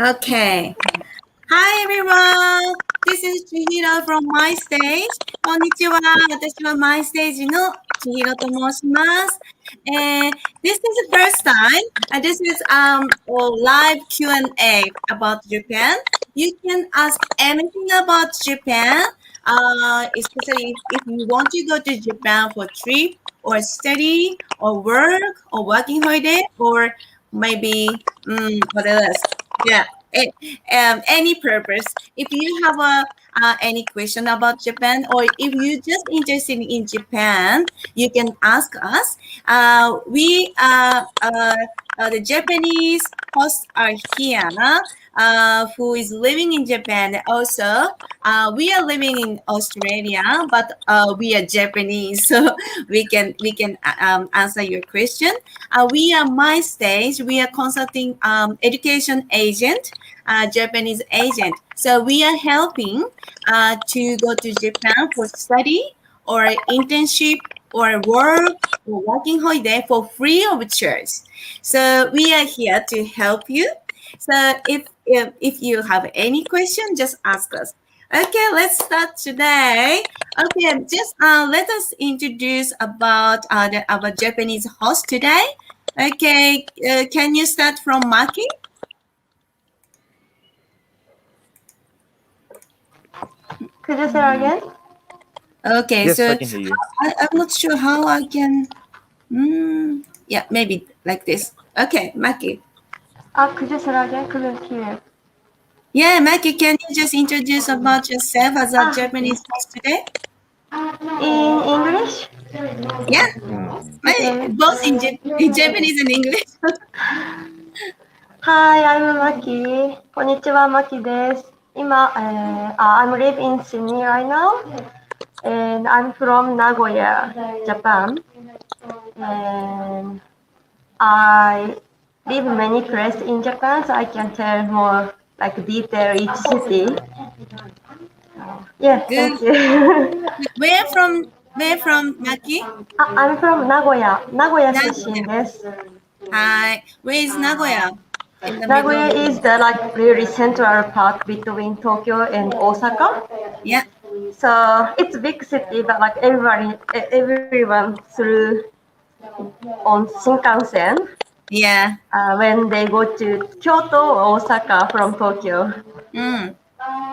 Okay. Hi everyone. This is Chihiro from MyStage. こんにちは。私は MyStage の千尋と申します。This is the first time. This is a live Q&A about Japan. You can ask anything about Japan, especially if you want to go to Japan for trip or study or work or working holiday or maybe what else? Yeah. Any purpose. If you have any question about Japan or if you just interested in Japan, you can ask us. The Japanese hosts are here, who is living in Japan. Also, we are living in Australia, but we are Japanese, so we can answer your question. We are MyStage. We are consulting education agent. Japanese agent. So we are helping to go to Japan for study or internship or work or working holiday for free of charge. So we are here to help you. So if you have any question, just ask us. Okay, let's start today. Okay, just let us introduce about our Japanese host today. Okay, can you start from Maki? Could you say that again? Okay, Yes, so I can hear you. I'm not sure how I can. Yeah, maybe like this. Okay, Maki. Could you say that again? Couldn't hear. Yeah, Maki, can you just introduce about yourself as a Japanese host today? In English? Yeah, Okay. both in Japanese and English. Hi, I'm Maki. こんにちは、Maki です。今、I'm living in Sydney right now, and I'm from Nagoya, Japan. And I live many places in Japan, so I can tell more like detail each city. Yeah, Good. thank you. Where from Maki? I'm from Nagoya. Nagoya 出身です。Hi. Where is Nagoya? In the Nagoya middle. is the like really central part between Tokyo and Osaka. Yeah. So it's a big city, but like everyone through on Shinkansen Yeah. when they go to Kyoto or Osaka from Tokyo.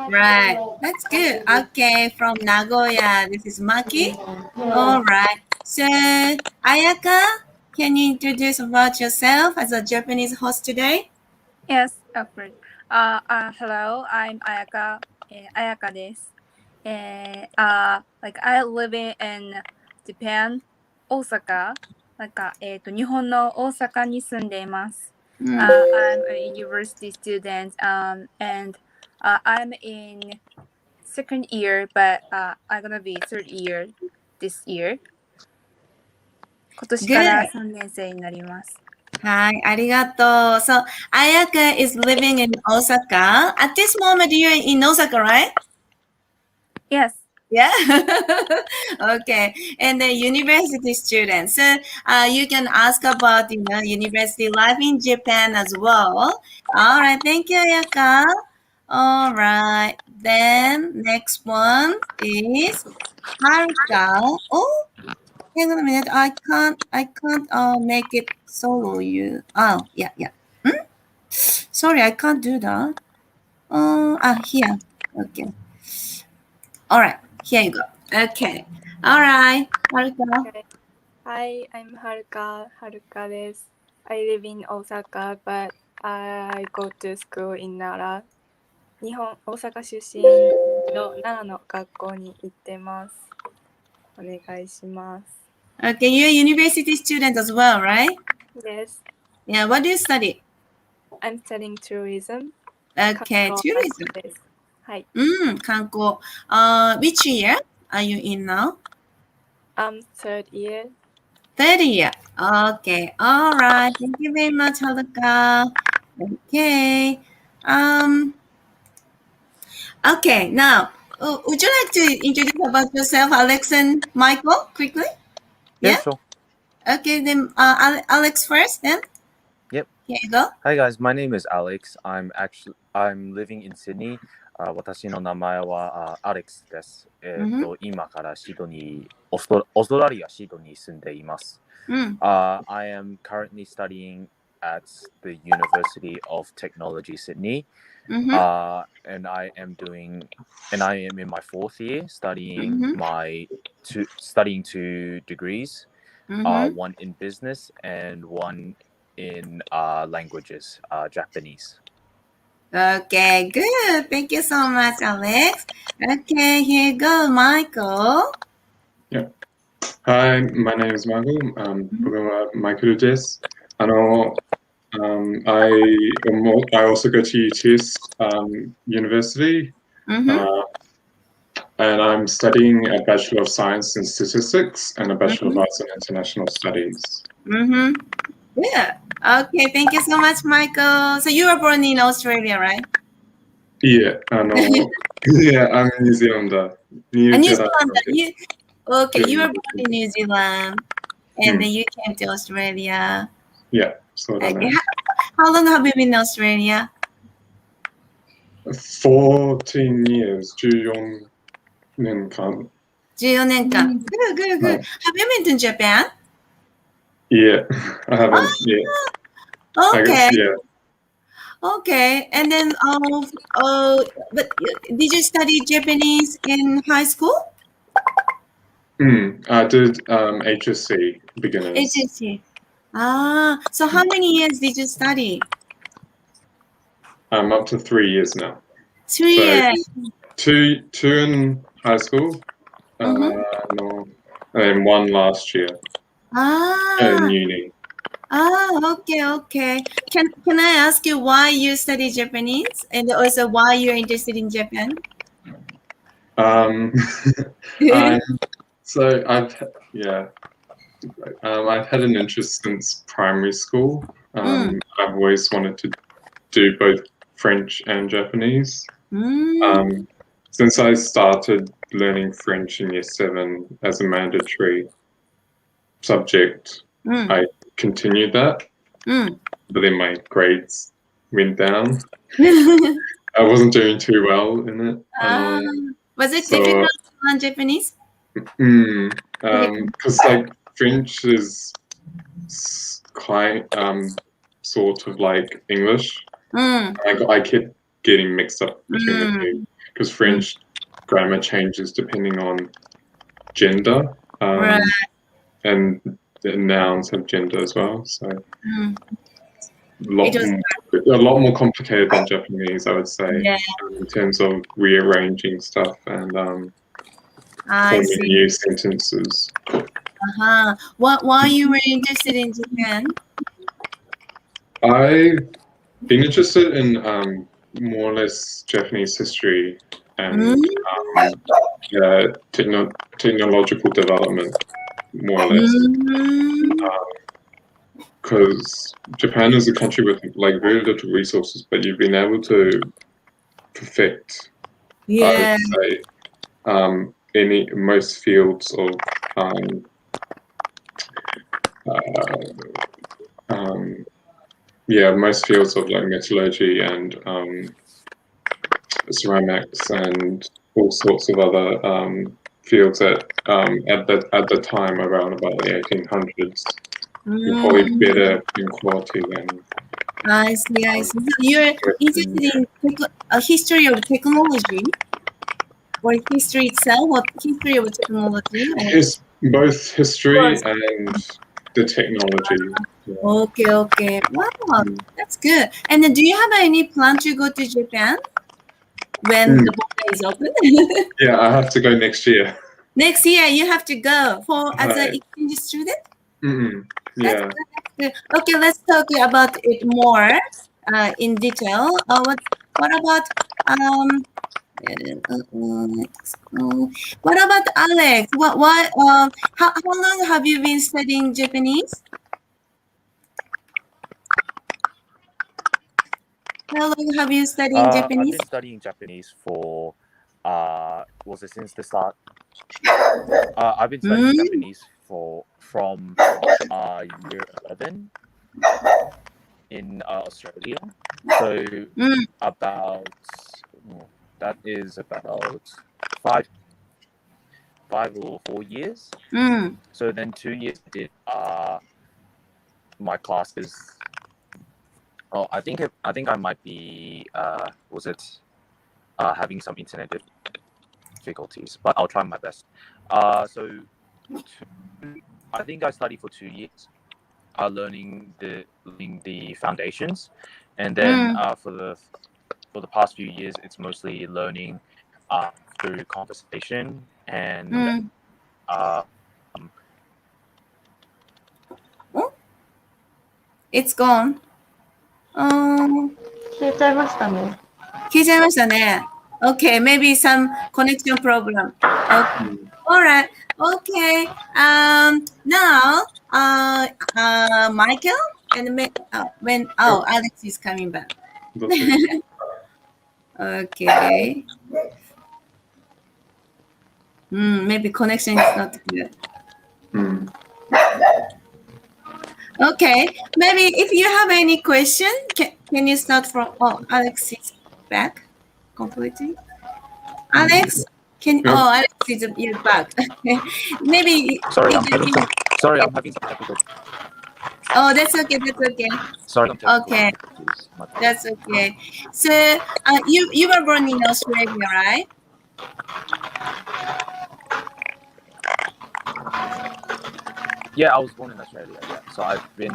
Right. That's good. Okay, from Nagoya. This is Maki. All right. So, Ayaka, can you introduce about yourself as a Japanese host today? Yes, of course. Hello, I'm Ayaka. Ayaka です。like I live in Japan, Osaka. 日本の大阪に住んでいます。I'm a university student, and I'm in second year, but I'm gonna be third year this year. 今年から3年生になります。Hi, arigato. So, Ayaka is living in Osaka. At this moment, you're in Osaka, right? Yes. Yeah. Okay. And the university student. So, you can ask about, university life in Japan as well. All right. Thank you, Ayaka. All right. Then, next one is Haruka. Oh, hang on a minute. I can't make it solo you. Oh, yeah. Sorry, I can't do that. Here. Okay. All right. Here you go. Okay. All right. Haruka. Okay. Hi, I'm Haruka. Haruka です。I live in Osaka, but I go to school in Nara. 大阪出身の奈良の学校に行ってます。お願いします。Okay, you're a university student as well, right? Yes. Yeah, what do you study? I'm studying tourism. Okay, tourism. です。はい。観光. Which year are you in now? Third year. Third year. Okay. All right. Thank you very much, Haruka. Okay. Okay. Now, would you like to introduce about yourself, Alex and Michael, quickly? Yeah, Yeah? sure. Okay, then Alex first, then? Yep. Here you go. Hi guys, my name is Alex. I'm living in Sydney. 私の名前はアレックスです。今からシドニー、オーストラリア・シドニーに住んでいます。I am currently studying at the University of Technology Sydney. And I am in my fourth year studying studying 2 degrees, one in business and one in languages, Japanese. Okay, good. Thank you so much, Alex. Okay, here you go, Michael. Yeah. Hi, my name is Michael. 僕はマイケルです。I also go to UTS University, and I'm studying a Bachelor of Science in Statistics and a Bachelor of Arts in International Studies. Yeah. Okay, thank you so much, Michael. So you were born in Australia, right? Yeah, yeah, I'm New Zealander. New Zealander. Okay, you were born in New Zealand, and then you came to Australia. Yeah, so okay. How long have you been in Australia? 14 years, 14年間. 14年間. Good, good, good. Have you been to Japan? Yeah, I haven't yet. Okay. I guess, yeah. Okay, and then but did you study Japanese in high school? I did HSC beginners. HSC. So how many years did you study? I'm up to 3 years now. 3 years. Two in high school, and then 1 last year in uni. Okay, okay. Can I ask you why you study Japanese and also why you're interested in Japan? So I've had an interest since primary school. I've always wanted to do both French and Japanese. Since I started learning French in year 7 as a mandatory subject, I continued that, but then my grades went down. I wasn't doing too well in it. Was it difficult to learn Japanese? Because like French is quite sort of like English. I kept getting mixed up between the two because French grammar changes depending on gender, and the nouns have gender as well. So a lot more complicated than Japanese, I would say, in terms of rearranging stuff and forming new sentences. Why you were interested in Japan? I've been interested in more or less Japanese history and technological development, more or less. Because Japan is a country with like very little resources, but you've been able to perfect, I would say, most fields of most fields of like metallurgy and ceramics and all sorts of other fields that at the time around about the 1800s were probably better in quality than. I see. So you're interested in history of technology, or history itself, or history of technology? It's both history and the technology. Okay. Wow, that's good. And then do you have any plan to go to Japan when the border is open? Yeah, I have to go next year. Next year, you have to go as an exchange student? Yeah. That's good. Okay, let's talk about it more in detail. What about Alex? How long have you been studying Japanese? How long have you studied Japanese? I've been studying Japanese for was it since the start? I've been studying Japanese from year 11. in Australia. So about that is about 5 or 4 years. So then 2 years I did my classes. Oh, I think I might be having some internet difficulties, but I'll try my best. So I think I studied for 2 years, learning the foundations, and then for the past few years, it's mostly learning through conversation and It's gone. 消えちゃいましたね。消えちゃいましたね。Okay, maybe some connection problem. Okay. All right. Okay. Now, Michael and Alex is coming back. Okay. Maybe connection is not good. Okay. Maybe if you have any question, can you start from? Oh, Alex is back completely. Alex, Alex is back. Maybe. Sorry, I'm having some technical. Oh, that's okay. That's okay. Sorry, okay. That's okay. So, you were born in Australia, right? Yeah, I was born in Australia. Yeah, so I've been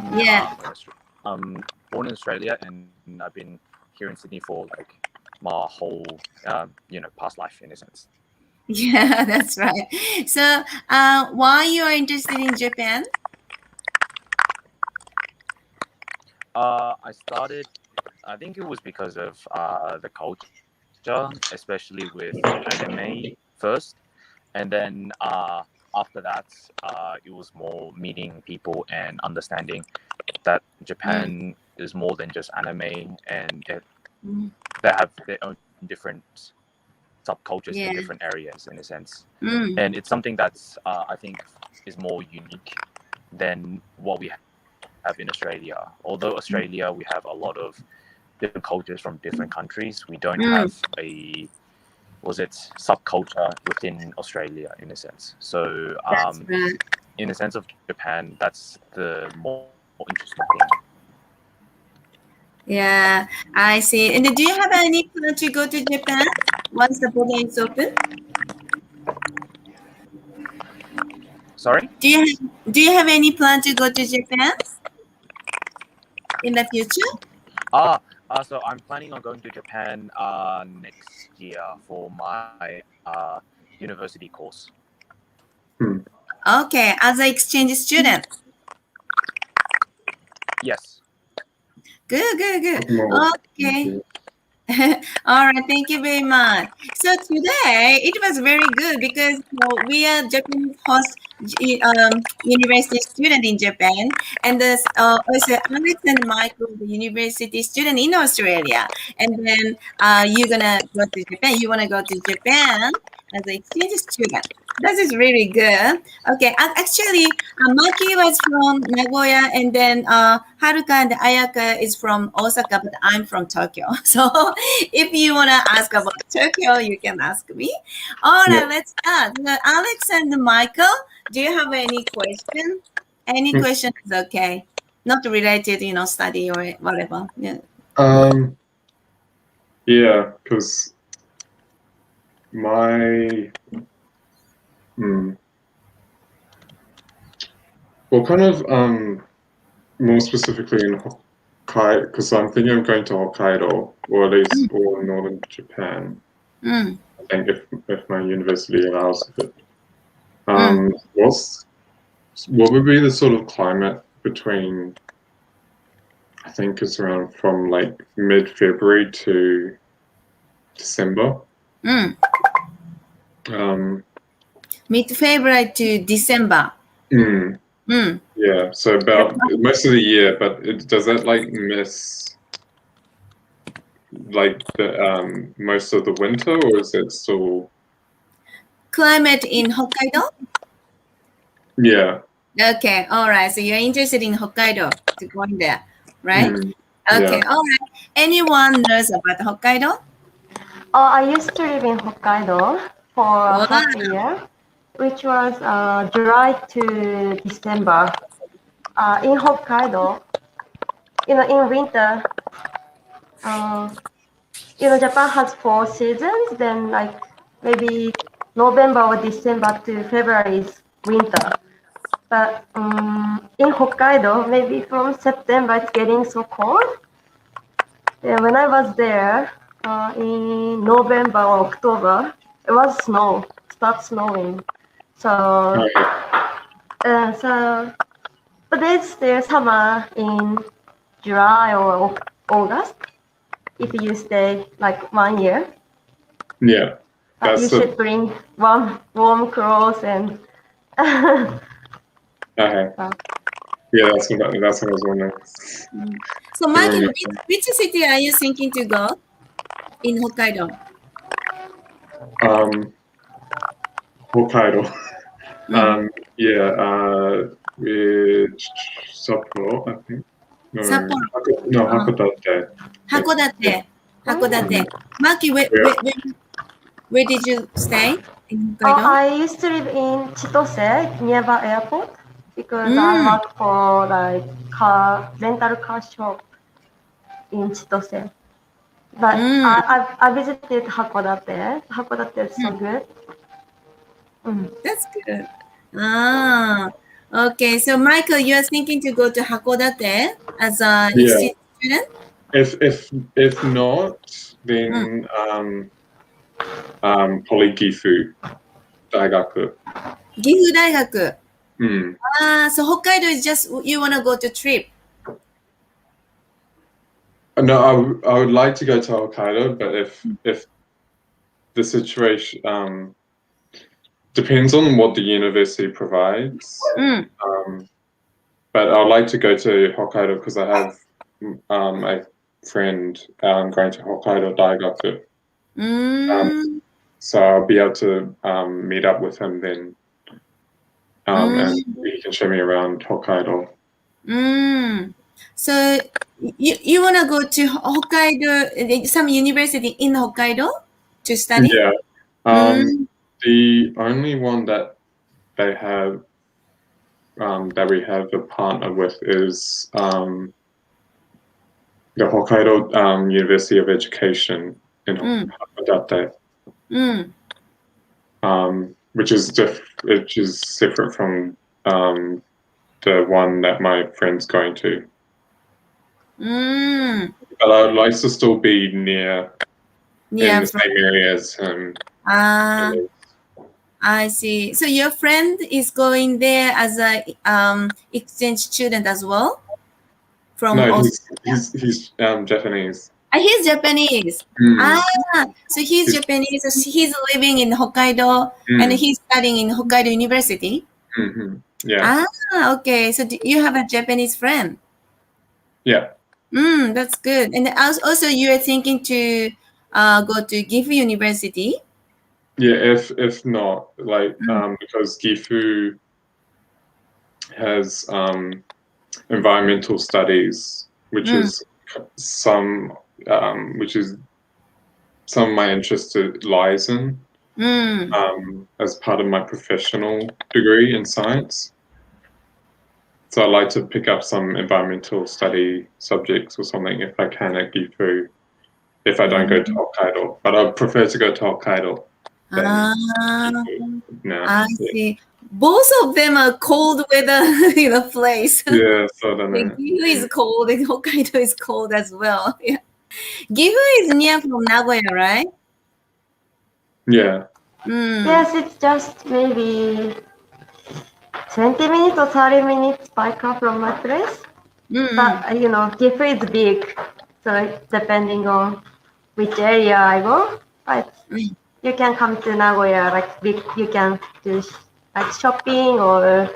born in Australia, and I've been here in Sydney for like my whole past life in a sense. Yeah, that's right. So, why you are interested in Japan? I think it was because of the culture, especially with anime first, and then after that, it was more meeting people and understanding that Japan is more than just anime, and they have their own different subcultures in different areas in a sense. And it's something that's I think is more unique than what we have in Australia. Although Australia, we have a lot of different cultures from different countries, we don't have a subculture within Australia in a sense. So in the sense of Japan, that's the more interesting thing. Yeah, I see. And do you have any plan to go to Japan once the border is open? Sorry? Do you have any plan to go to Japan in the future? So I'm planning on going to Japan next year for my university course. Okay, as an exchange student. Yes. Good. Okay. All right, thank you very much. So today it was very good because we are Japanese host university student in Japan, and also Alex and Michael, the university student in Australia. And then you're gonna go to Japan. You wanna go to Japan as an exchange student. That is really good. Okay, actually, Maki was from Nagoya, and then Haruka and Ayaka is from Osaka, but I'm from Tokyo. So if you want to ask about Tokyo, you can ask me. All right, let's start. Now, Alex and Michael, do you have any question? Any question is okay. Not related, study or whatever. Yeah. Yeah, because well, kind of more specifically in Hokkaido, because I'm thinking of going to Hokkaido, or at least or northern Japan. I think if my university allows it. What would be the sort of climate between? I think it's around from like mid-February to December. Mid-February to December. Yeah, so about most of the year, but does that like miss like the most of the winter, or is it still climate in Hokkaido? Yeah. Okay, all right. So you're interested in Hokkaido to go in there, right? Okay, Yeah. all right. Anyone knows about Hokkaido? I used to live in Hokkaido for Wow. half a year, which was July to December. In Hokkaido, in winter, Japan has 4 seasons. Then, like maybe November or December to February is winter. But in Hokkaido, maybe from September it's getting so cold. Yeah, when I was there in November or October, it was start snowing. So, but it's still summer in July or August if you stay like 1 year. Yeah. But you That's the should bring warm clothes and okay. Yeah, that's what I was wondering. So, Maki, which city are you thinking to go in Hokkaido? Hokkaido. Sapporo, I think. Sapporo. No, Hakodate. Hakodate. Hakodate. Maki, where did you stay in Hokkaido? I used to live in Chitose, nearby airport, because I work for like rental car shop in Chitose. But I visited Hakodate. Hakodate is so good. That's good. Okay. So, Michael, you are thinking to go to Hakodate as a exchange student? If not, then Gifu Daigaku. Gifu Daigaku. Mm. So Hokkaido is just you want to go to trip. No, I would like to go to Hokkaido, but if the situation depends on what the university provides. But I would like to go to Hokkaido because I have a friend going to Hokkaido Daigaku. So I'll be able to meet up with him then, and he can show me around Hokkaido. So you want to go to Hokkaido, some university in Hokkaido to study? Yeah. The only one that they have that we have a partner with is the Hokkaido University of Education in Hakodate, which is separate from the one that my friend's going to. But I would like to still be near in the same area as him. I see. So your friend is going there as a exchange student as well? No, he's Japanese. He's Japanese. So he's Japanese. So he's living in Hokkaido and he's studying in Hokkaido University. Yeah. Okay. So you have a Japanese friend. Yeah. That's good. And also you are thinking to go to Gifu University. Yeah, if not, like because Gifu has environmental studies, which is some of my interest lies in as part of my professional degree in science. So I'd like to pick up some environmental study subjects or something if I can at Gifu, if I don't go to Hokkaido. But I prefer to go to Hokkaido. I see. Both of them are cold weather place. Yeah, so then Gifu is cold and Hokkaido is cold as well. Yeah. Gifu is near from Nagoya, right? Yeah. Yes, it's just maybe 20 minutes or 30 minutes by car from my place. But Gifu is big, so depending on which area I go, but you can come to Nagoya, you can do like shopping or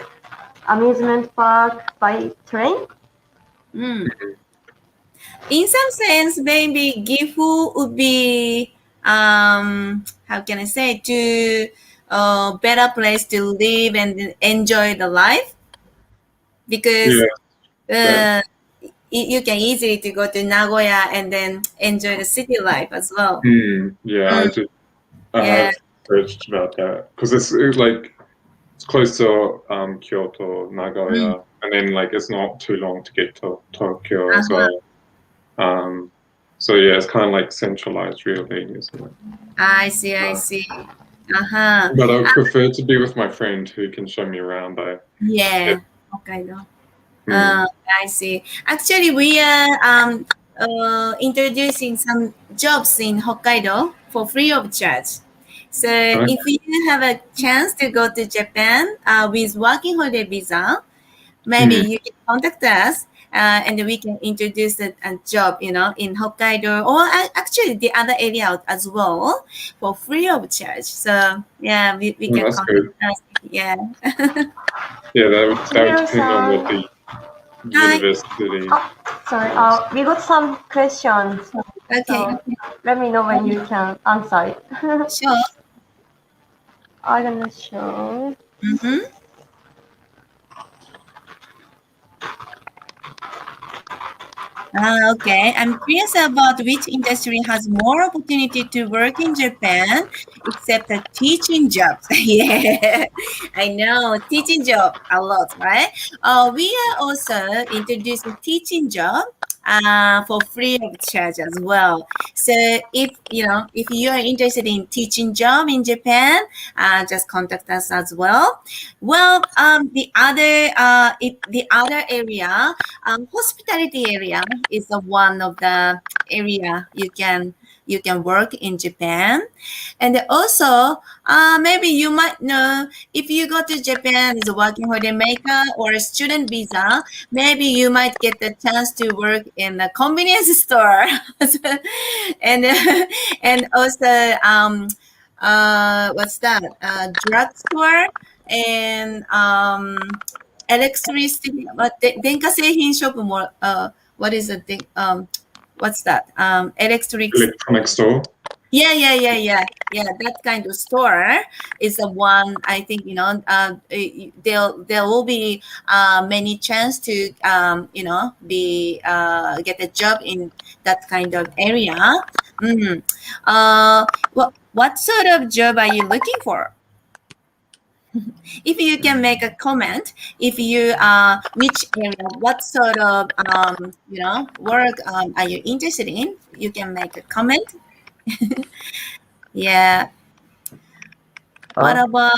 amusement park by train. In some sense, maybe Gifu would be how can I say, to better place to live and enjoy the life, because you can easily to go to Nagoya and then enjoy the city life as well. Yeah, I have searched about that because it's close to Kyoto, Nagoya, and then it's not too long to get to Tokyo as well. So yeah, it's kind of like centralized really, isn't it? I see. But I would prefer to be with my friend who can show me around. Yeah, Hokkaido. I see. Actually, we are introducing some jobs in Hokkaido for free of charge. So if you have a chance to go to Japan with working holiday visa, maybe you can contact us and we can introduce a job, in Hokkaido or actually the other area as well for free of charge. So yeah, we can contact us. Yeah. Yeah, that would depend on what the university. Sorry, we got some questions. Okay. So let me know when you can answer it. Sure. I'm gonna show. Okay, I'm curious about which industry has more opportunity to work in Japan except the teaching jobs. Yeah, I know, teaching job a lot, right? We are also introducing teaching job for free of charge as well. So if you are interested in teaching job in Japan, just contact us as well. Well, the other area, hospitality area is one of the area you can work in Japan. And also maybe you might know, if you go to Japan as a working holiday maker or a student visa, maybe you might get the chance to work in a convenience store and also what's that, drugstore and electricity,電化製品ショップも、what is the thing? What's that? Electronic store. Yeah. That kind of store is the one. I think there will be many chance to be get a job in that kind of area. What sort of job are you looking for? If you can make a comment, if you which area, what sort of work are you interested in, you can make a comment. Yeah. What about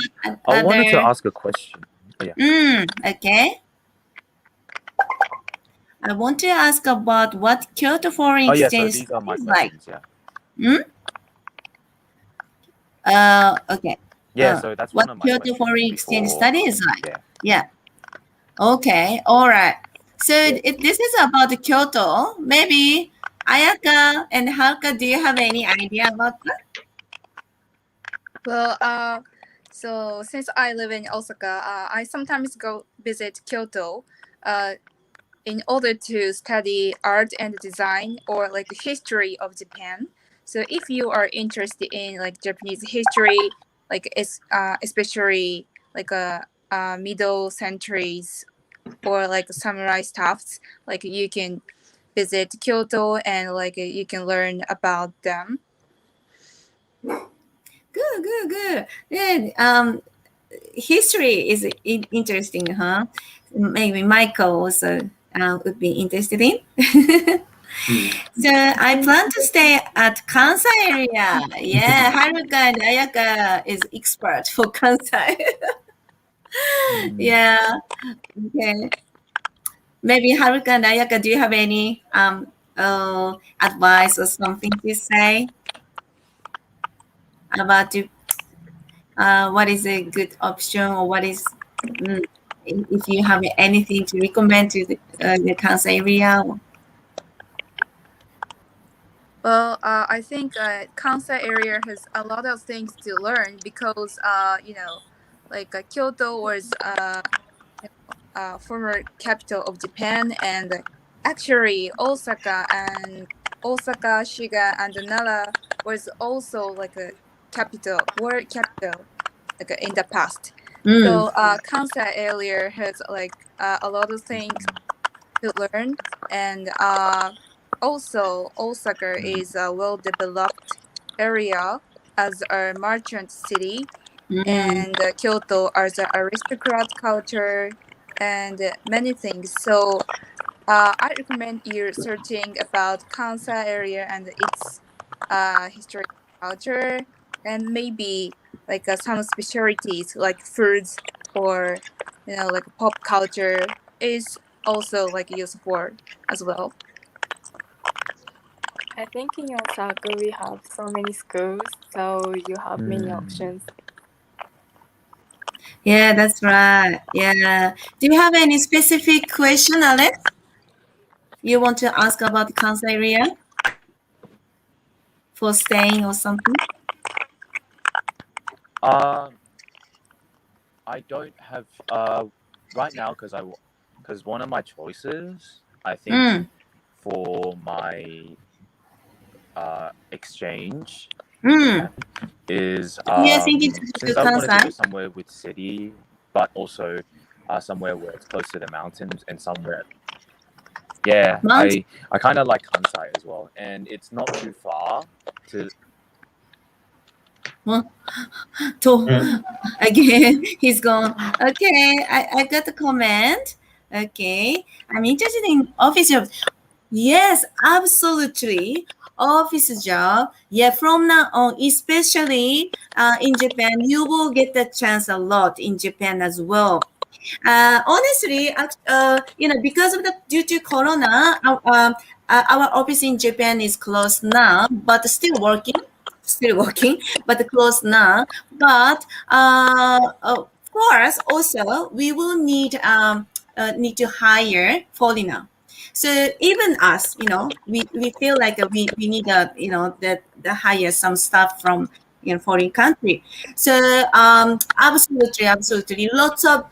I wanted to ask a question. Yeah. Okay. I want to ask about what Kyoto Foreign Exchange so these are my is like. questions, Okay. Yeah, so that's what one of my Kyoto questions Foreign Exchange before, study is like. Yeah. Okay. All right. So if this is about Kyoto, maybe Ayaka and Haruka, do you have any idea about that? Well, so since I live in Osaka, I sometimes go visit Kyoto in order to study art and design or like the history of Japan. So if you are interested in like Japanese history, like especially like middle centuries or like samurai stuffs, like you can visit Kyoto and like you can learn about them. Good. Yeah, history is interesting, huh? Maybe Michael also would be interested in. So I plan to stay at Kansai area. Yeah, Haruka and Ayaka is expert for Kansai. Yeah. Okay. Maybe Haruka and Ayaka, do you have any advice or something to say about what is a good option, or what is if you have anything to recommend to the Kansai area? Well, I think Kansai area has a lot of things to learn because like Kyoto was former capital of Japan, and actually Osaka, Shiga, and Nara was also like a world capital, like in the past. So Kansai area has like a lot of things to learn. And also, Osaka is a well-developed area as a merchant city, and Kyoto as an aristocrat culture, and many things. So I recommend you searching about Kansai area and its historical culture, and maybe like some specialties like foods or like pop culture is also like useful as well. I think in Osaka we have so many schools, so you have many options. Yeah, that's right. Yeah. Do you have any specific question, Alex? You want to ask about the Kansai area for staying or something? I don't have right now because one of my choices, I think, for my exchange is You're thinking to since I wanted to Kansai? go somewhere with city, but also somewhere where it's close to the mountains and somewhere. Yeah, Mountain. I kind of like Kansai as well, and it's not too far to. Again, he's gone. Okay, I got the comment. Okay, I'm interested in office jobs. Yes, absolutely. Office job. Yeah, from now on, especially in Japan, you will get the chance a lot in Japan as well. Honestly, because of the due to Corona, our office in Japan is closed now, but still working, but closed now. But of course, also we will need to hire foreigner. So even us, we feel like we need the hire some staff from foreign country. So absolutely, lots of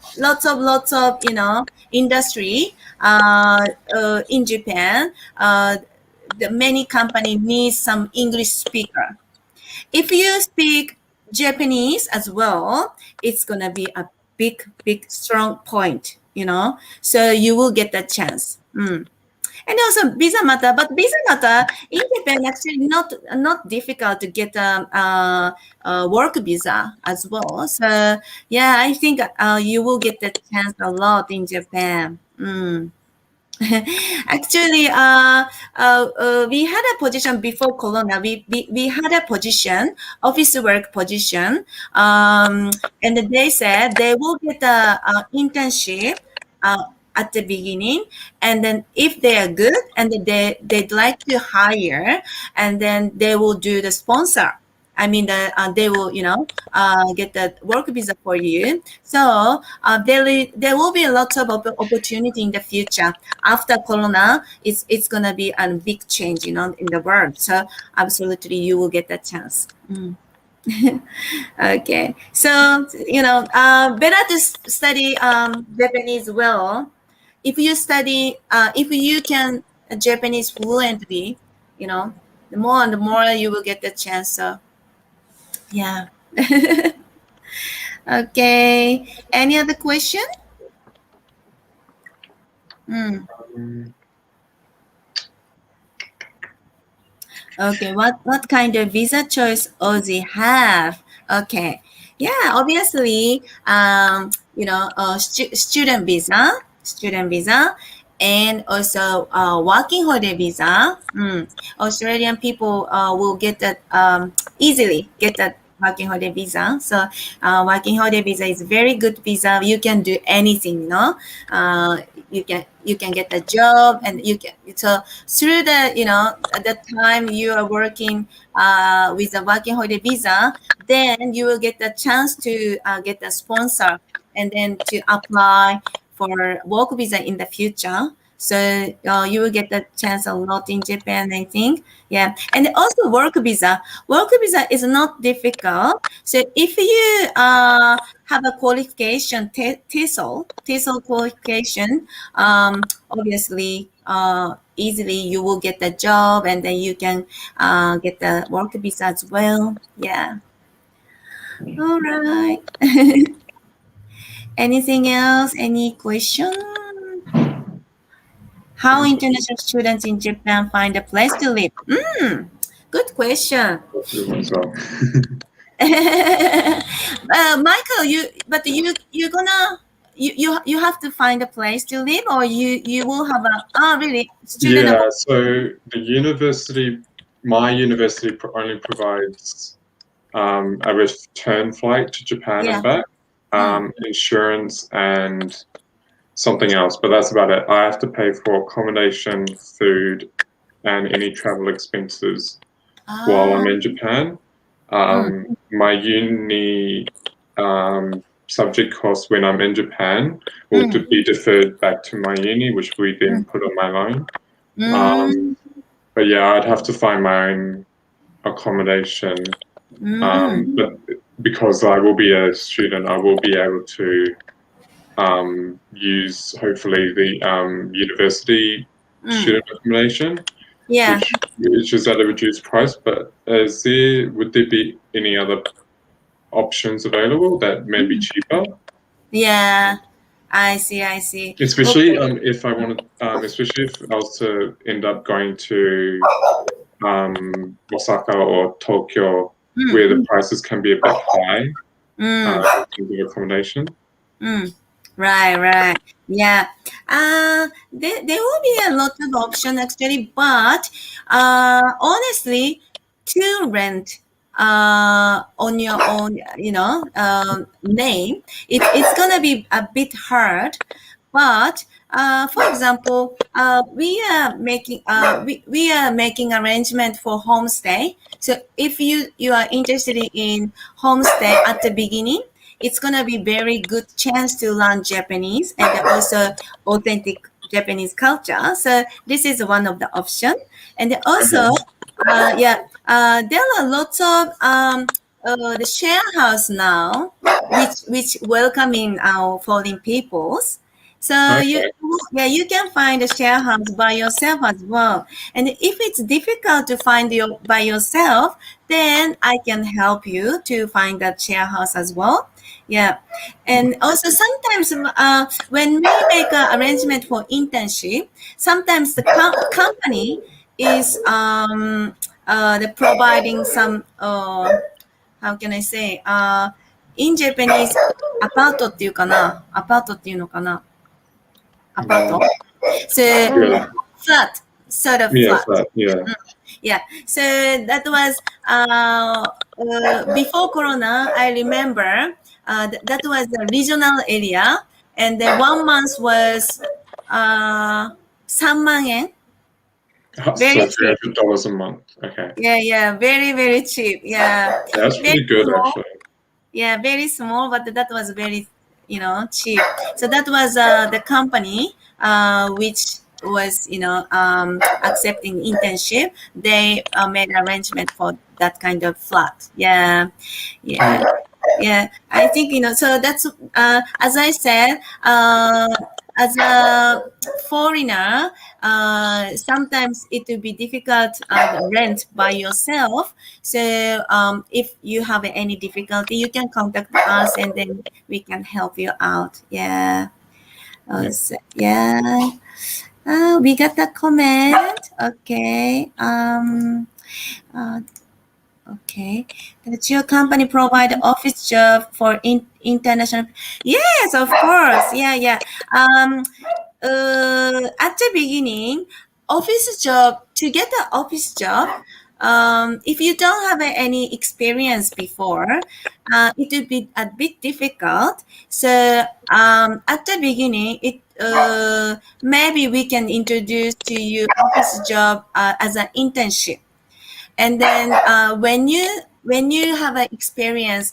industry in Japan. The many company needs some English speaker. If you speak Japanese as well, it's gonna be a big strong point. So you will get that chance. And also visa matter, but visa matter in Japan actually not difficult to get a work visa as well. So yeah, I think you will get that chance a lot in Japan. Actually, we had a position before Corona. We had a position, office work position, and they said they will get a internship at the beginning, and then if they are good and they'd like to hire, and then they will do the sponsor. I mean, they will, get the work visa for you. So there will be a lot of opportunity in the future. After Corona, it's gonna be a big change, in the world. So absolutely, you will get that chance. Okay, so better to study Japanese well. If you can Japanese fluently, the more and the more you will get the chance. So yeah. Okay. Any other question? Okay. What kind of visa choice Aussie have? Okay. Yeah. Obviously, student visa, and also working holiday visa. Australian people will get that easily get that working holiday visa. So working holiday visa is very good visa. You can do anything, you can get a job, and you can through the time you are working with a working holiday visa, then you will get the chance to get a sponsor, and then to apply for work visa in the future. So you will get the chance a lot in Japan, I think. Yeah, and also work visa. Work visa is not difficult. So if you have a qualification, TESOL qualification, obviously easily you will get the job, and then you can get the work visa as well. Yeah. All right. Anything else? Any question? How international students in Japan find a place to live? Good question. As well. Michael, you have to find a place to live, or you will have really student. Yeah, so my university only provides a return flight to Japan and back, insurance and something else, but that's about it. I have to pay for accommodation, food, and any travel expenses while I'm in Japan. My uni subject costs when I'm in Japan will be deferred back to my uni, which we then put on my loan. But yeah, I'd have to find my own accommodation. But because I will be a student, I will be able to use hopefully the university student accommodation. Yeah, which is at a reduced price. But would there be any other options available that may be cheaper? Yeah, I see. Especially if I wanted, especially if I was to end up going to Osaka or Tokyo, where the prices can be a bit high in terms of accommodation. Right. Yeah. There will be a lot of options actually, but honestly, to rent on your own, name, it's gonna be a bit hard. But for example, we are making arrangement for homestay. So if you are interested in homestay at the beginning, it's gonna be very good chance to learn Japanese and also authentic Japanese culture. So this is one of the options. And also, there are lots of the share house now, which welcoming our foreign peoples. So you can find a share house by yourself as well. And if it's difficult to find by yourself, then I can help you to find that share house as well. Yeah, and also sometimes when we make an arrangement for internship, sometimes the company is the providing some how can I say in Japanese アパートっていうかな、アパートっていうのかな、アパート。So flat, sort of flat. Yeah. So that was before Corona. I remember. That was a regional area, and then 1 month was 3万円. Very so $300 a month. Okay. Yeah, very cheap. Yeah, that's pretty good small. Actually. Yeah, very small, but that was very, cheap. So that was the company which was, accepting internship. They made arrangement for that kind of flat. Yeah. Yeah, I think, so that's, as I said, as a foreigner, sometimes it will be difficult to rent by yourself. So if you have any difficulty, you can contact us and then we can help you out. Yeah. We got a comment. Okay. Okay. Does your company provide office job for international? Yes, of course. Yeah. At the beginning, office job, to get an office job, if you don't have any experience before, it would be a bit difficult. So at the beginning, maybe we can introduce to you office job as an internship. And then when you have an experience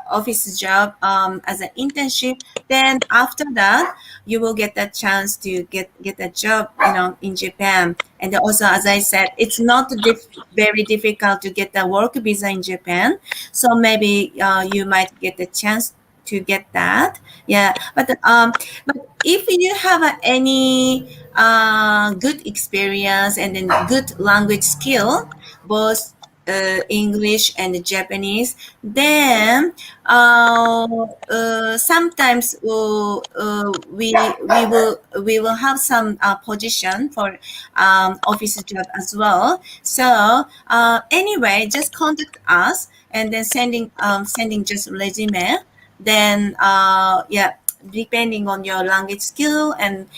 office job as an internship, then after that you will get a chance to get a job in Japan. And also, as I said, it's not very difficult to get a work visa in Japan. So maybe you might get a chance to get that. Yeah, but if you have any good experience and then good language skill, both English and Japanese. Then sometimes we will have some position for office job as well. So anyway, just contact us and then sending just resume. Then depending on your language skill and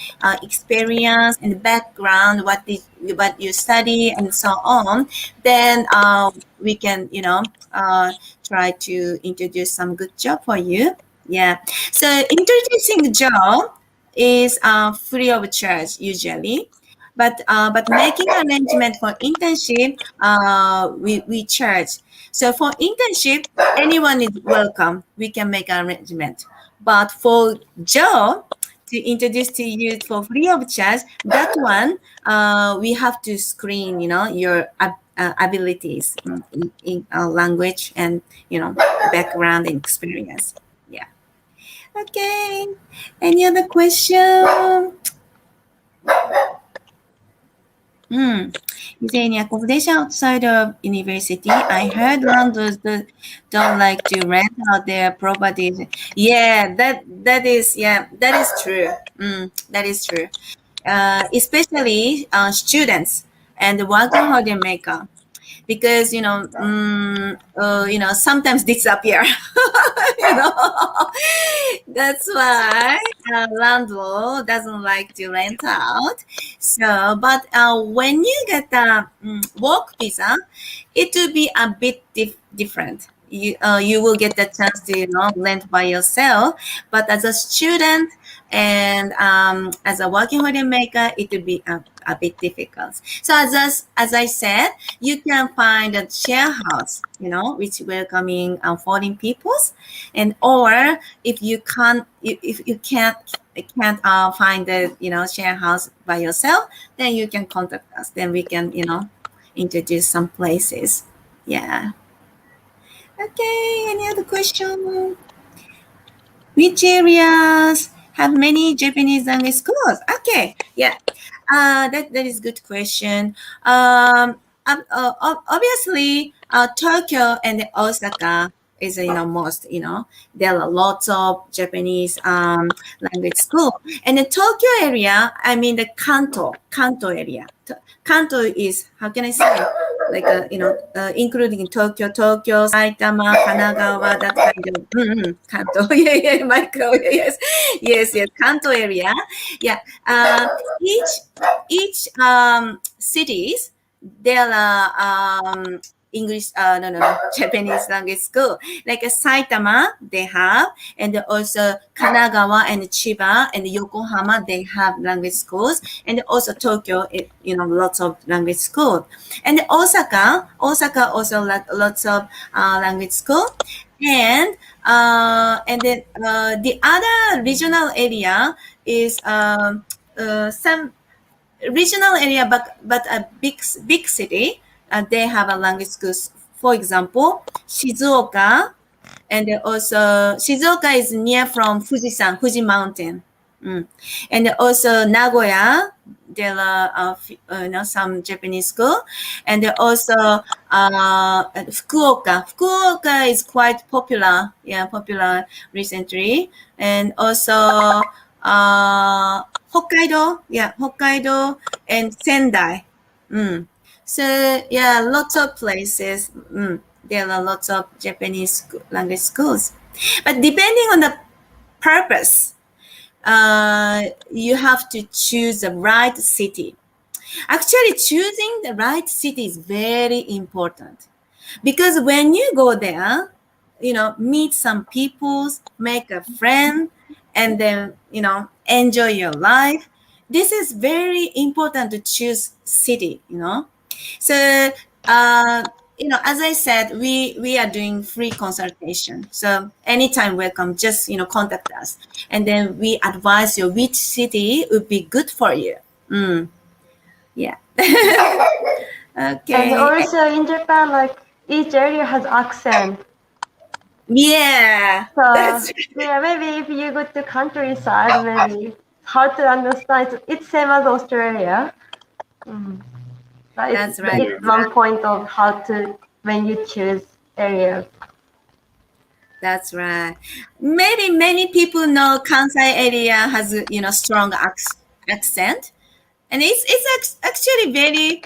experience and background, what you study and so on, then we can try to introduce some good job for you. Yeah. So introducing job is free of charge usually. But making arrangement for internship, we charge. So for internship, anyone is welcome. We can make arrangement. But for job, to introduce to you for free of charge, that one we have to screen, your abilities in language and background and experience. Yeah. Okay. Any other question? is there any accommodation outside of university? I heard landlords don't like to rent out their properties. Yeah, that is true. That is true. Especially students and working holiday maker. Because sometimes disappear. That's why landlord doesn't like to rent out. So, but when you get a work visa, it will be a bit different. You will get the chance to rent by yourself. But as a student and as a working holiday maker, it will be a bit difficult. So as I said, you can find a share house, which welcoming foreign peoples, and or if you can't find the share house by yourself, then you can contact us. Then we can introduce some places. Yeah. Okay. Any other question? Which areas have many Japanese language schools? Okay. Yeah. That is a good question. Obviously, Tokyo and Osaka is most. There are lots of Japanese language school. And the Tokyo area, I mean the Kanto area. Kanto is, how can I say, like including Tokyo, Saitama, Kanagawa, that kind of Kanto. Yeah, Michael. Yes, Kanto area. Yeah. Each cities there are Japanese language school. Like Saitama, they have, and also Kanagawa and Chiba and Yokohama, they have language schools, and also Tokyo, lots of language schools. And Osaka also lots of language school, and then the other regional area is some regional area, but a big city. They have a language schools. For example, Shizuoka, and also Shizuoka is near from Fuji Mountain, and also Nagoya. There are some Japanese school, and also Fukuoka. Fukuoka is quite popular. Yeah, popular recently, and also Hokkaido. Yeah, Hokkaido and Sendai. So yeah, lots of places. There are lots of Japanese language schools, but depending on the purpose, you have to choose the right city. Actually, choosing the right city is very important, because when you go there, meet some people, make a friend, and then enjoy your life. This is very important to choose city. So, as I said, we are doing free consultation. So anytime welcome, just, contact us. And then we advise you which city would be good for you. Yeah. Okay. And also in Japan, like each area has accent. Yeah. So yeah, maybe if you go to countryside, maybe it's hard to understand. It's same as Australia. But That's right. It's one point of how to when you choose areas. That's right. Maybe many people know Kansai area has strong accent, and it's actually very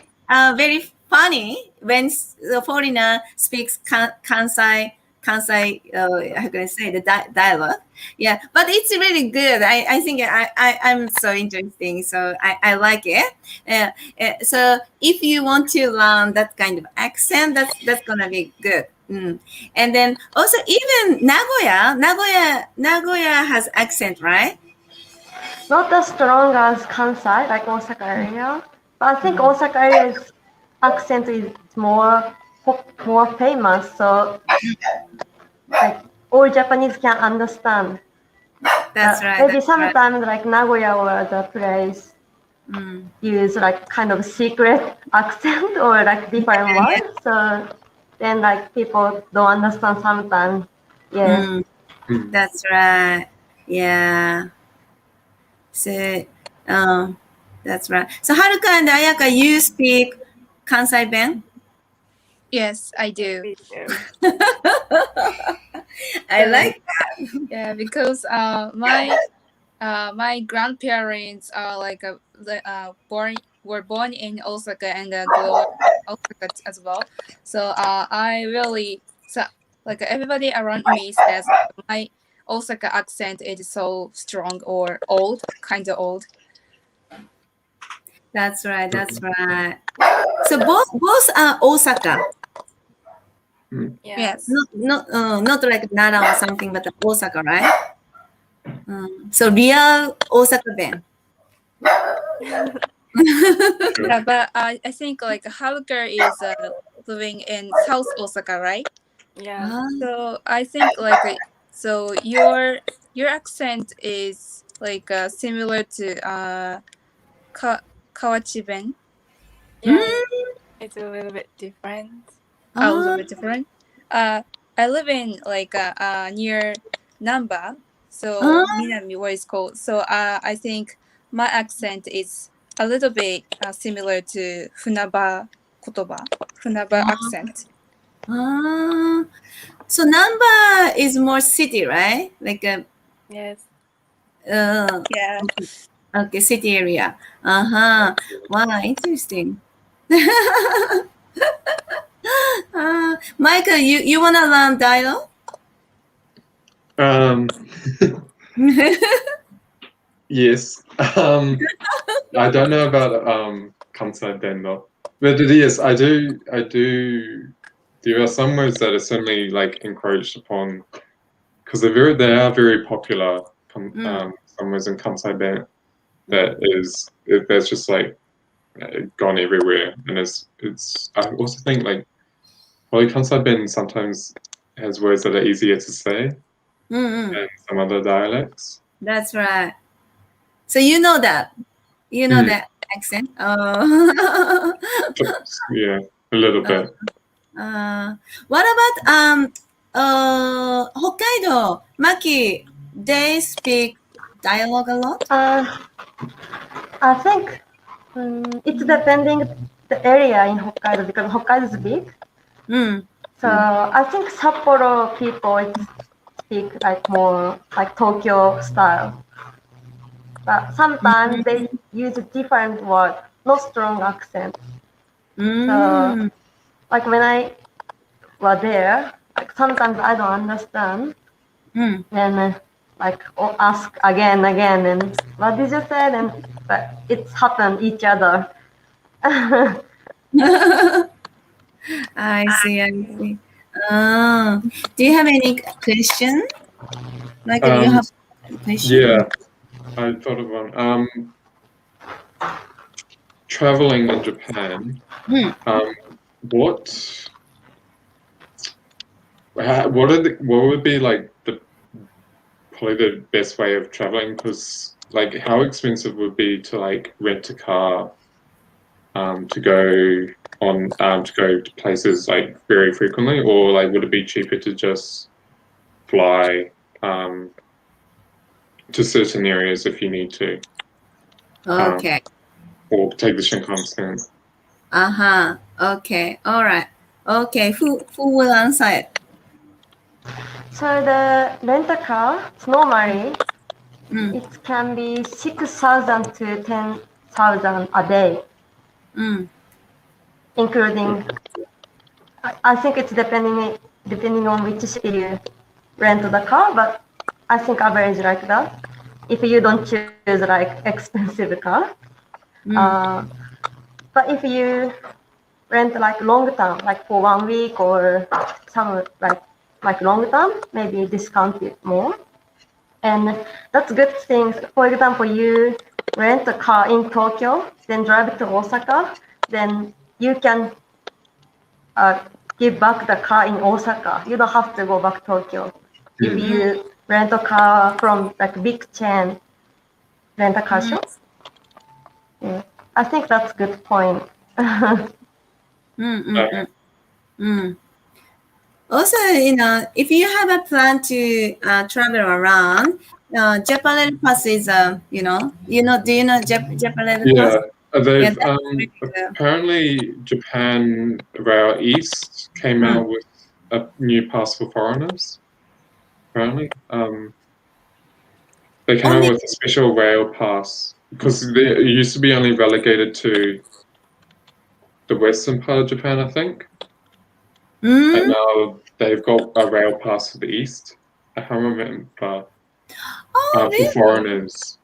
funny when the foreigner speaks Kansai how can I say the dialogue? Yeah, but it's really good. I think I'm so interesting. So I like it. So if you want to learn that kind of accent, that's gonna be good. And then also even Nagoya has accent, right? Not as strong as Kansai, like Osaka area, but I think Osaka area's accent is more famous, so like all Japanese can understand. That's right. Maybe that's sometimes like Nagoya or the place use like kind of secret accent or like different words. So then like people don't understand sometimes. Yes. That's right. Yeah. So, that's right. So Haruka and Ayaka, you speak Kansai Ben? Yes, I do. Me too. I like Yeah, because my grandparents are like were born in Osaka and grew up in Osaka as well. So I really like everybody around me says my Osaka accent is so strong or old, kind of old. That's right. That's right. So both are Osaka. Yes. Not like Nara or something, but Osaka, right? So real Osaka Ben. Yeah, but I think like Haruka is living in South Osaka, right? Yeah. So I think like so your accent is like similar to Kawachi Ben. Yeah. It's a little bit different. A little bit different. I live in like near Namba, so Minami, what it's called. So I think my accent is a little bit similar to Funaba accent. So Namba is more city, right? Like Yes. Yeah. Okay, city area. Wow, interesting. Michael, you wanna learn dialogue? Yes. I don't know about Kansai Ben though, but yes, I do. There are some words that are certainly like encroached upon because they are very popular. Some words in Kansai Ben that's just like gone everywhere, and it's. I also think like probably Kansai Ben sometimes has words that are easier to say than some other dialects. That's right. So you know that. You know that accent. Yeah, a little bit. What about Hokkaido? Maki, they speak dialogue a lot? I think it's depending the area in Hokkaido because Hokkaido is big. So I think Sapporo people speak like more like Tokyo style. But sometimes they use a different word, not strong accent. So like when I was there, like sometimes I don't understand. Then like ask again, and what did you say? And but it's happened each other. I see. Do you have any question? Like you have a question? Yeah, I thought of one. Traveling in Japan. What would be like probably the best way of traveling? Because like how expensive would it be to like rent a car to go to places like very frequently, or like would it be cheaper to just fly to certain areas if you need to? Okay. Or take the Shinkansen. Okay. All right. Okay, who will answer it? So the rental car, normally, Mm. it can be 6,000 to 10,000 a day, Mm. including, I think it's depending on which city you rent the car, but I think average like that. If you don't choose like expensive car. But if you rent like long term, like for 1 week or some like long term, maybe discount it more. And that's good things. For example, you rent a car in Tokyo, then drive to Osaka, then you can give back the car in Osaka. You don't have to go back Tokyo. If you rent a car from like big chain rent a car shop. Yeah. I think that's a good point. Also, if you have a plan to travel around, Japan Pass is, do you know Japan Pass? Yeah, they've very apparently Japan Rail East came out with a new pass for foreigners. Apparently, they came out with a special rail pass because it used to be only relegated to the western part of Japan, I think. And now they've got a rail pass for the east. I can't remember for foreigners.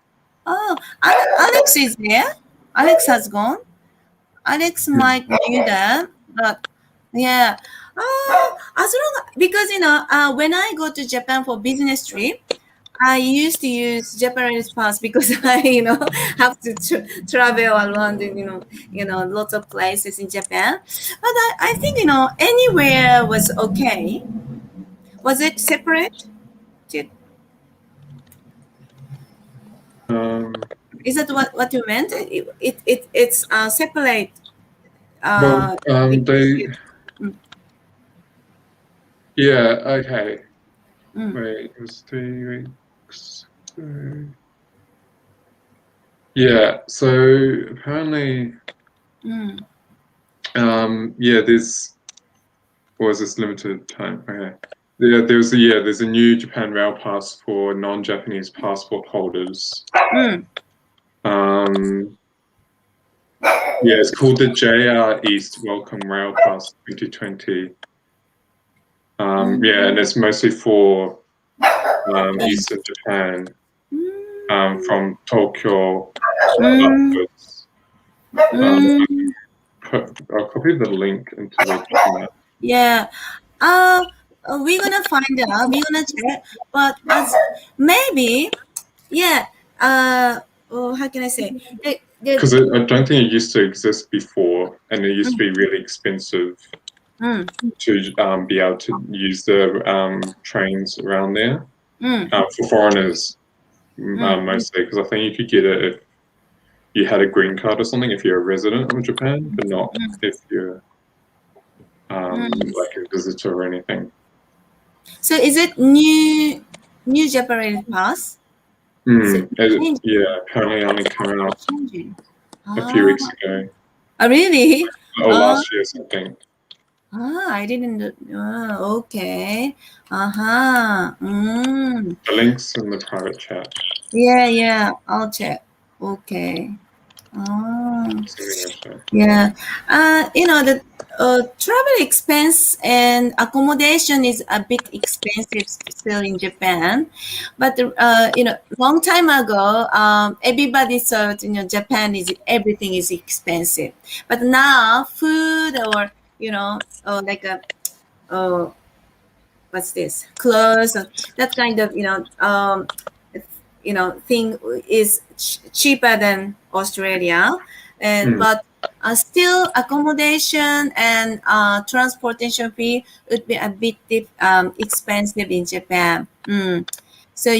Oh, Alex is there. Alex has gone. Alex might do that, but yeah. As long because when I go to Japan for business trip, I used to use Japanese pass because I have to travel around lots of places in Japan. But I think anywhere was okay. Was it separate? Is that what you meant? It's separate. Well, yeah, okay. Wait, it was 3 weeks. Yeah, so apparently, yeah, there's this limited time. Okay. Yeah, there's a new Japan Rail Pass for non-Japanese passport holders. Yeah, it's called the JR East Welcome Rail Pass 2020. Yeah, and it's mostly for Eastern Japan, from Tokyo upwards. I'll copy the link into the chat. Yeah. We're gonna find out. We're gonna check. But maybe, yeah. How can I say? Because I don't think it used to exist before, and it used to be really expensive to be able to use the trains around there for foreigners mostly. Because I think you could get it if you had a green card or something, if you're a resident of Japan, but not if you're like a visitor or anything. So is it new Japanese pass? Yeah, apparently only came out a few weeks ago. Really? Or last year, something. I didn't. Okay. The link's in the private chat. Yeah. I'll check. Okay. Yeah. The travel expense and accommodation is a bit expensive still in Japan, but long time ago, everybody thought Japan everything is expensive, but now food or like what's this, clothes, that kind of thing is cheaper than Australia, but still accommodation and transportation fee would be a bit expensive in Japan. So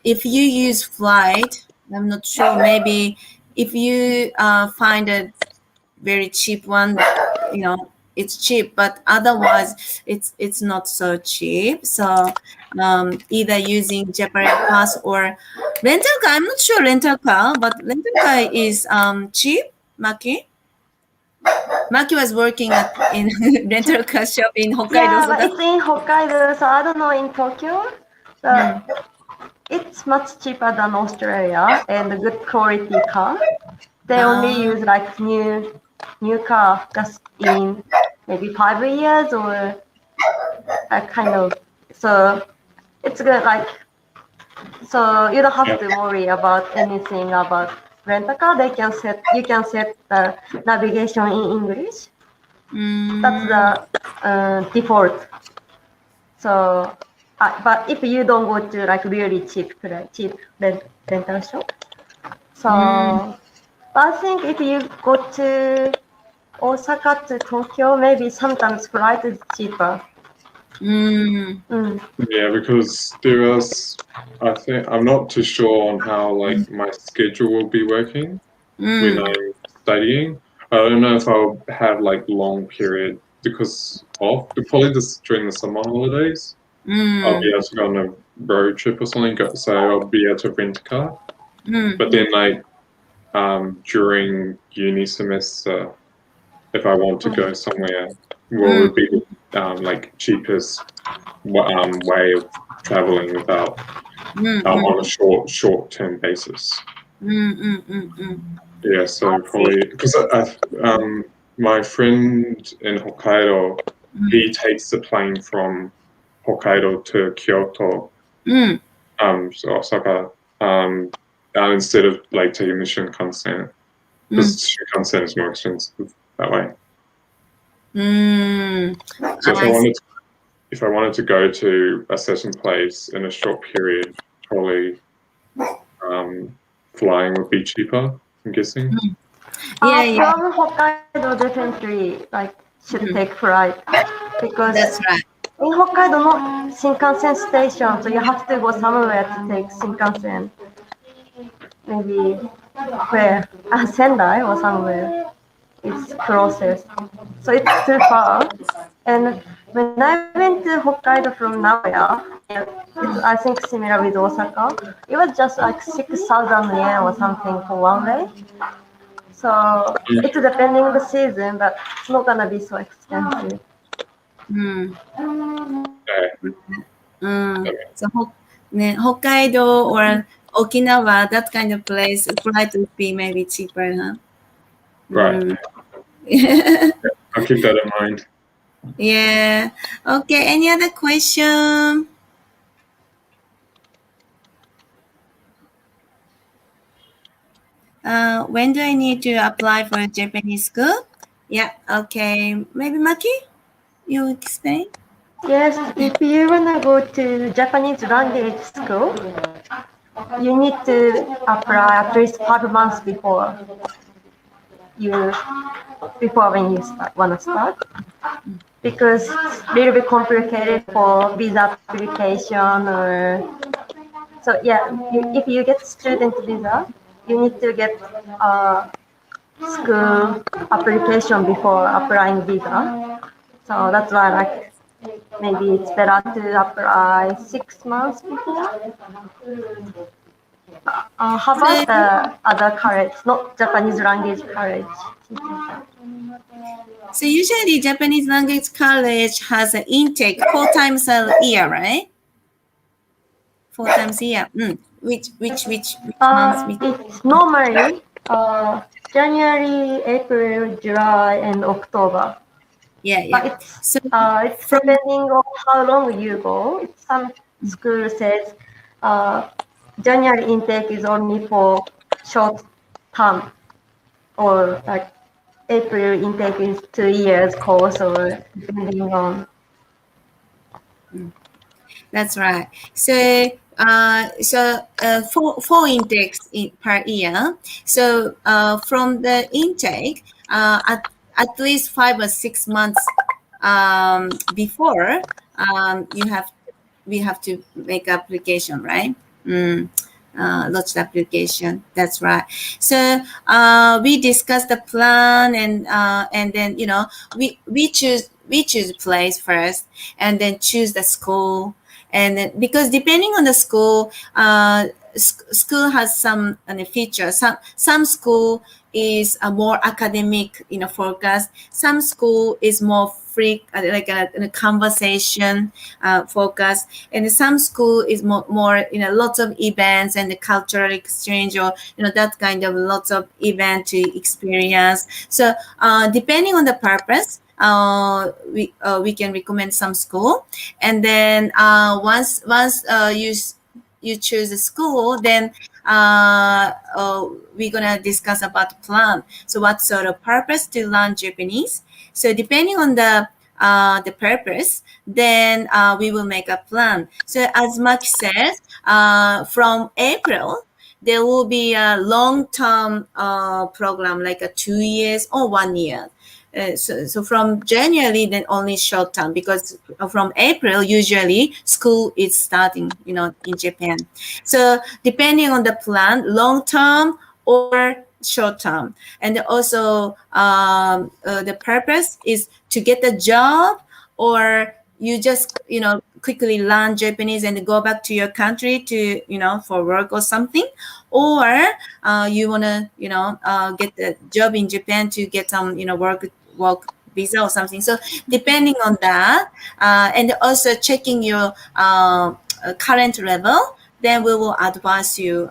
if you use flight, I'm not sure, maybe if you find a very cheap one, it's cheap, but otherwise it's not so cheap. So either using Japanese pass or rental car. I'm not sure rental car, but rental car is cheap, Maki. Maki was working in rental car shop in Hokkaido. Yeah, So but that's, it's in Hokkaido, so I don't know in Tokyo. But it's much cheaper than Australia and a good quality car. They only use like new car just in maybe 5 years or a kind of, so it's good, like, so you don't have to worry about anything about rent a car. You can set the navigation in English. That's the default. So, but if you don't go to like really cheap rental shop, so but I think if you go to Osaka to Tokyo, maybe sometimes flight is cheaper. Yeah, because there is, I think, I'm not too sure on how like my schedule will be working when I'm studying. I don't know if I'll have like long period because of probably just during the summer holidays. I'll be able to go on a road trip or something, so I'll be able to rent a car. But then like during uni semester, if I want to go somewhere, what would be like cheapest way of traveling without on a short term basis. Yeah, so probably because my friend in Hokkaido, he takes the plane from Hokkaido to Kyoto, so Osaka, instead of like taking the Shinkansen, because Shinkansen is more expensive that way. So if I wanted to go to a certain place in a short period, probably flying would be cheaper, I'm guessing. From Hokkaido, definitely like should take flight because that's right. in Hokkaido, no Shinkansen station, so you have to go somewhere to take Shinkansen. Maybe where Sendai or somewhere. It's closest, so it's too far. And when I went to Hokkaido from Nagoya, it's I think similar with Osaka. It was just like 6,000 yen or something for one way. So it's depending on the season, but it's not gonna be so expensive. So Hokkaido or Okinawa, that kind of place, flight would be maybe cheaper, huh? Right. I'll keep that in mind. Yeah. Okay. Any other question? When do I need to apply for a Japanese school? Yeah. Okay. Maybe Maki, you explain. Yes, if you wanna go to Japanese language school, you need to apply at least 5 months before when you wanna start, because it's a little bit complicated for visa application or so. Yeah, if you get student visa, you need to get school application before applying visa. So that's why like maybe it's better to apply 6 months before. How about the other college, not Japanese language college? So usually Japanese language college has an intake 4 times a year, right? 4 times a year. Which months? It's normally January, April, July, and October. Yeah. But it's depending on how long you go. Some school says January intake is only for short term, or like April intake is 2 years course, or depending on. That's right. So four intakes per year. So from the intake, at least 5 or 6 months before, we have to make application, right? Lodge the application. That's right. So we discuss the plan, and then we choose place first, and then choose the school. And then, because depending on the school, school has some features. Some school is a more academic, focus. Some school is more free, like a conversation focus, and some school is more lots of events and the cultural exchange, or that kind of lots of event to experience. So depending on the purpose, we can recommend some school, and then once you choose a school, then we're gonna discuss about the plan. So what sort of purpose to learn Japanese? So depending on the purpose, then we will make a plan. So as Maki says, from April, there will be a long-term program, like a 2 years or 1 year. So from January, then only short term, because from April, usually school is starting, in Japan. So depending on the plan, long term or short term. And also the purpose is to get a job, or you just, quickly learn Japanese and go back to your country to, for work or something. Or you want to, get a job in Japan to get some, work visa or something. So depending on that, and also checking your current level, then we will advise you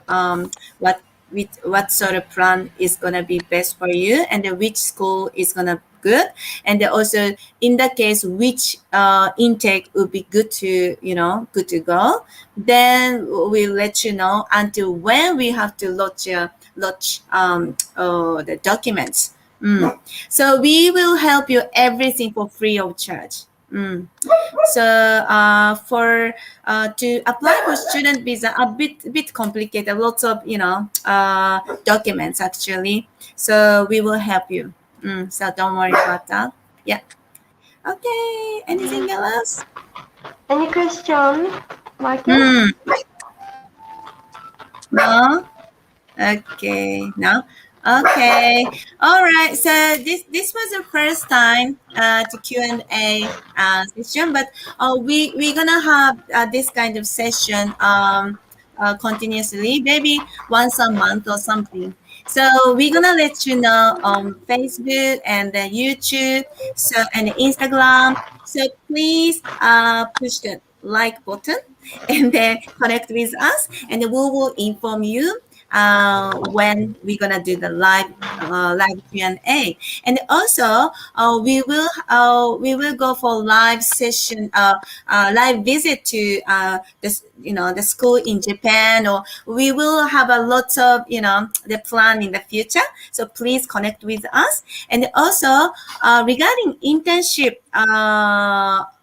what sort of plan is going to be best for you, and which school is going to good, and also in that case which intake would be good to go. Then we'll let you know until when we have to lodge the documents. So we will help you everything for free of charge. So for to apply for student visa, a bit complicated, lots of documents actually. So we will help you. So don't worry about that. Yeah. Okay. Anything else? Any question, Martin? No. Okay. No. Okay. All right. So this was the first time to Q&A session, but we're gonna have this kind of session continuously, maybe once a month or something. So we're gonna let you know on Facebook and YouTube, and Instagram. So please push the like button and then connect with us, and we will inform you when we're gonna do the live Q&A. And also we will go for live session, live visit to the school in Japan, or we will have a lot of the plan in the future. So please connect with us. And also regarding internship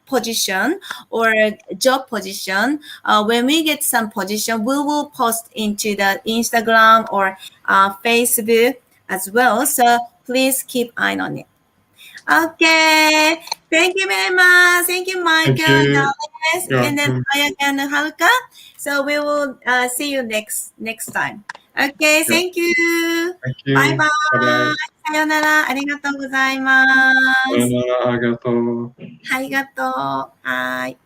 position or job position, when we get some position, we will post into the Instagram or Facebook as well. So please keep eye on it. Okay, thank you very much. Thank you, Michael, Thank you. Alex, and then Ayaka and Haruka. So we will see you next time. Okay, thank you. Thank you. バイバイ。 Bye-bye. さよなら。ありがとうございます。さよなら、ありがとう。ありがとう。はい。